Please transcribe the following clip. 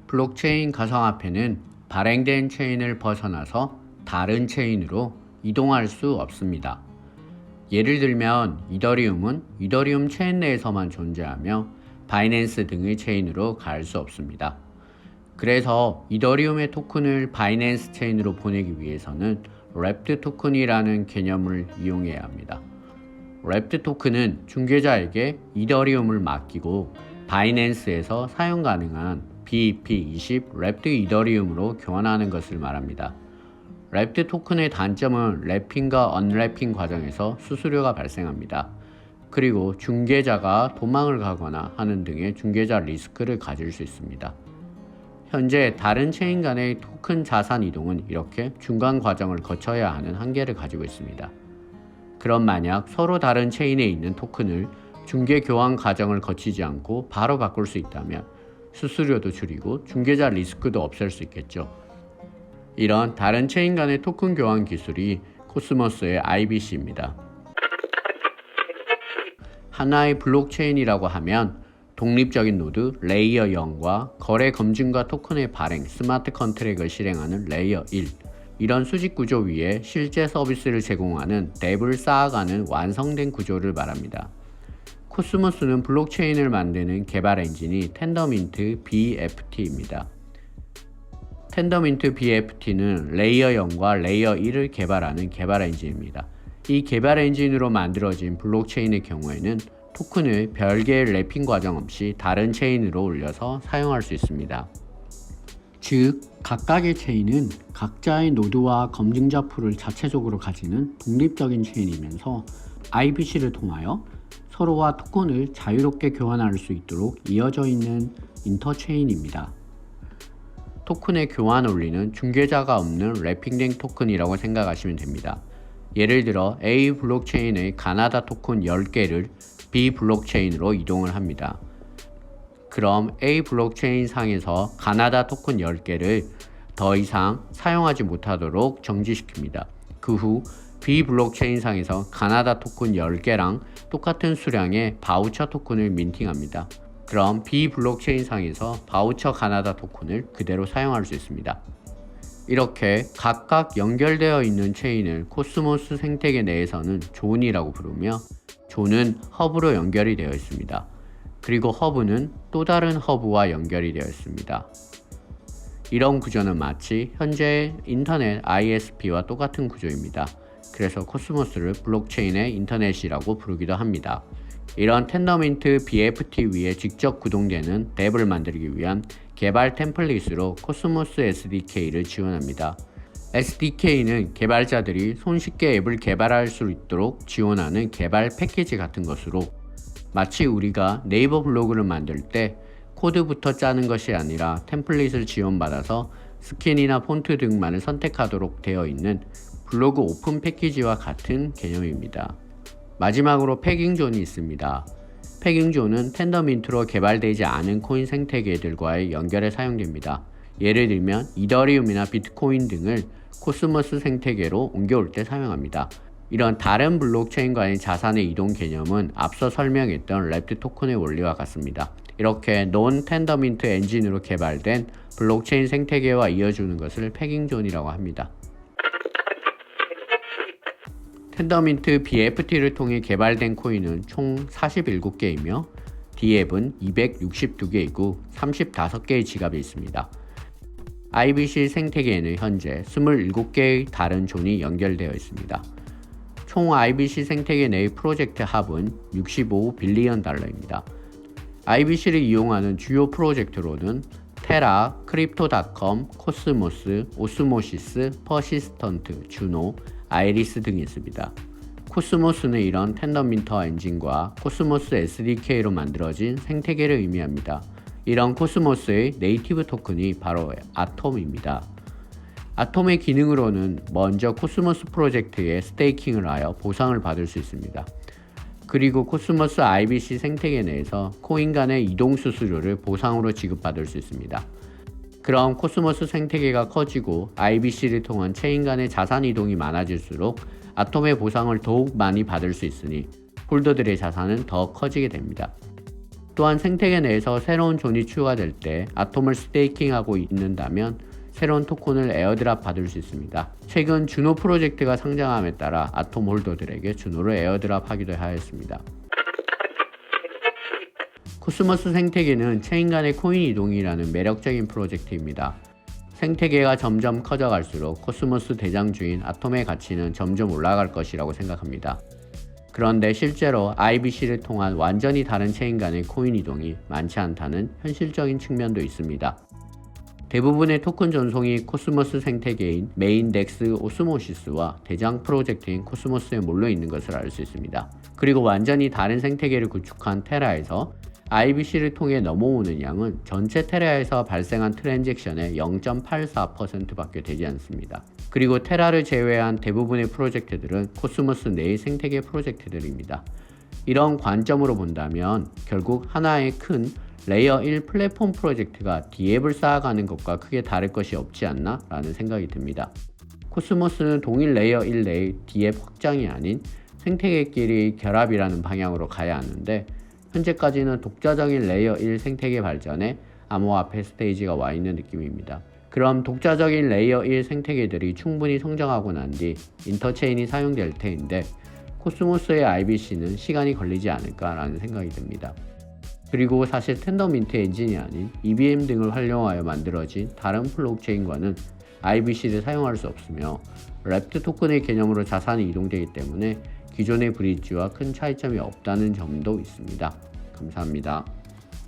블록체인 가상화폐는 발행된 체인을 벗어나서 다른 체인으로 이동할 수 없습니다. 예를 들면 이더리움은 이더리움 체인 내에서만 존재하며 바이낸스 등의 체인으로 갈 수 없습니다. 그래서 이더리움의 토큰을 바이낸스 체인으로 보내기 위해서는 랩트 토큰이라는 개념을 이용해야 합니다. 랩트 토큰은 중개자에게 이더리움을 맡기고 바이낸스에서 사용 가능한 BEP20 랩트 이더리움으로 교환하는 것을 말합니다. 랩트 토큰의 단점은 랩핑과 언랩핑 과정에서 수수료가 발생합니다. 그리고 중개자가 도망을 가거나 하는 등의 중개자 리스크를 가질 수 있습니다. 현재 다른 체인 간의 토큰 자산 이동은 이렇게 중간 과정을 거쳐야 하는 한계를 가지고 있습니다. 그럼 만약 서로 다른 체인에 있는 토큰을 중개 교환 과정을 거치지 않고 바로 바꿀 수 있다면 수수료도 줄이고 중개자 리스크도 없앨 수 있겠죠. 이런 다른 체인 간의 토큰 교환 기술이 코스모스의 IBC입니다. 하나의 블록체인이라고 하면 독립적인 노드 레이어 0과 거래 검증과 토큰의 발행 스마트 컨트랙을 실행하는 레이어 1, 이런 수직 구조 위에 실제 서비스를 제공하는 랩을 쌓아가는 완성된 구조를 말합니다. 코스모스는 블록체인을 만드는 개발 엔진이 텐더민트 BFT입니다. 텐더민트 BFT는 레이어 0과 레이어 1을 개발하는 개발 엔진입니다. 이 개발 엔진으로 만들어진 블록체인의 경우에는 토큰을 별개의 랩핑 과정 없이 다른 체인으로 올려서 사용할 수 있습니다. 즉, 각각의 체인은 각자의 노드와 검증자 풀을 자체적으로 가지는 독립적인 체인이면서 IBC를 통하여 서로와 토큰을 자유롭게 교환할 수 있도록 이어져 있는 인터체인입니다. 토큰의 교환 원리는 중개자가 없는 랩핑된 토큰이라고 생각하시면 됩니다. 예를 들어 A 블록체인의 가나다 토큰 10개를 B 블록체인으로 이동을 합니다. 그럼 A 블록체인 상에서 가나다 토큰 10개를 더 이상 사용하지 못하도록 정지시킵니다. 그 후 B 블록체인 상에서 가나다 토큰 10개랑 똑같은 수량의 바우처 토큰을 민팅합니다. 그럼 B 블록체인 상에서 바우처 가나다 토큰을 그대로 사용할 수 있습니다. 이렇게 각각 연결되어 있는 체인을 코스모스 생태계 내에서는 존이라고 부르며 존은 허브로 연결이 되어 있습니다. 그리고 허브는 또 다른 허브와 연결이 되어 있습니다. 이런 구조는 마치 현재의 인터넷 ISP와 똑같은 구조입니다. 그래서 코스모스를 블록체인의 인터넷이라고 부르기도 합니다. 이런 텐더민트 BFT 위에 직접 구동되는 랩을 만들기 위한 개발 템플릿으로 코스모스 SDK를 지원합니다. SDK는 개발자들이 손쉽게 앱을 개발할 수 있도록 지원하는 개발 패키지 같은 것으로 마치 우리가 네이버 블로그를 만들 때 코드부터 짜는 것이 아니라 템플릿을 지원받아서 스킨이나 폰트 등만을 선택하도록 되어 있는 블로그 오픈 패키지와 같은 개념입니다. 마지막으로 패깅존이 있습니다. 패깅존은 텐더민트로 개발되지 않은 코인 생태계들과의 연결에 사용됩니다. 예를 들면 이더리움이나 비트코인 등을 코스모스 생태계로 옮겨올 때 사용합니다. 이런 다른 블록체인과의 자산의 이동 개념은 앞서 설명했던 랩트 토큰의 원리와 같습니다. 이렇게 논 텐더민트 엔진으로 개발된 블록체인 생태계와 이어주는 것을 패깅존이라고 합니다. 텐더민트 BFT를 통해 개발된 코인은 총 47개이며 D앱은 262개이고 35개의 지갑이 있습니다. IBC 생태계에는 현재 27개의 다른 존이 연결되어 있습니다. 총 IBC 생태계 내의 프로젝트 합은 65빌리언 달러입니다. IBC를 이용하는 주요 프로젝트로는 테라, 크립토닷컴, 코스모스, 오스모시스, 퍼시스턴트, 주노, 아이리스 등이 있습니다. 코스모스는 이런 텐더민터 엔진과 코스모스 SDK로 만들어진 생태계를 의미합니다. 이런 코스모스의 네이티브 토큰이 바로 아톰입니다. 아톰의 기능으로는 먼저 코스모스 프로젝트에 스테이킹을 하여 보상을 받을 수 있습니다. 그리고 코스모스 IBC 생태계 내에서 코인 간의 이동 수수료를 보상으로 지급받을 수 있습니다. 그럼 코스모스 생태계가 커지고 IBC를 통한 체인 간의 자산 이동이 많아질수록 아톰의 보상을 더욱 많이 받을 수 있으니 홀더들의 자산은 더 커지게 됩니다. 또한 생태계 내에서 새로운 존이 추가될 때 아톰을 스테이킹하고 있는다면 새로운 토큰을 에어드랍 받을 수 있습니다. 최근 주노 프로젝트가 상장함에 따라 아톰 홀더들에게 주노를 에어드랍 하기도 하였습니다. 코스모스 생태계는 체인 간의 코인 이동이라는 매력적인 프로젝트입니다. 생태계가 점점 커져갈수록 코스모스 대장주인 아톰의 가치는 점점 올라갈 것이라고 생각합니다. 그런데 실제로 IBC를 통한 완전히 다른 체인 간의 코인 이동이 많지 않다는 현실적인 측면도 있습니다. 대부분의 토큰 전송이 코스모스 생태계인 메인 덱스 오스모시스와 대장 프로젝트인 코스모스에 몰려 있는 것을 알 수 있습니다. 그리고 완전히 다른 생태계를 구축한 테라에서 IBC를 통해 넘어오는 양은 전체 테라에서 발생한 트랜잭션의 0.84%밖에 되지 않습니다. 그리고 테라를 제외한 대부분의 프로젝트들은 코스모스 내의 생태계 프로젝트들입니다. 이런 관점으로 본다면 결국 하나의 큰 레이어 1 플랫폼 프로젝트가 D앱을 쌓아가는 것과 크게 다를 것이 없지 않나 라는 생각이 듭니다. 코스모스는 동일 레이어 1 내의 D앱 확장이 아닌 생태계끼리 결합이라는 방향으로 가야 하는데 현재까지는 독자적인 레이어 1 생태계 발전에 암호화폐 스테이지가 와 있는 느낌입니다. 그럼 독자적인 레이어 1 생태계들이 충분히 성장하고 난 뒤 인터체인이 사용될 테인데 코스모스의 IBC는 시간이 걸리지 않을까라는 생각이 듭니다. 그리고 사실 텐더민트 엔진이 아닌 EVM 등을 활용하여 만들어진 다른 블록체인과는 IBC를 사용할 수 없으며 랩트 토큰의 개념으로 자산이 이동되기 때문에 기존의 브릿지와 큰 차이점이 없다는 점도 있습니다. 감사합니다.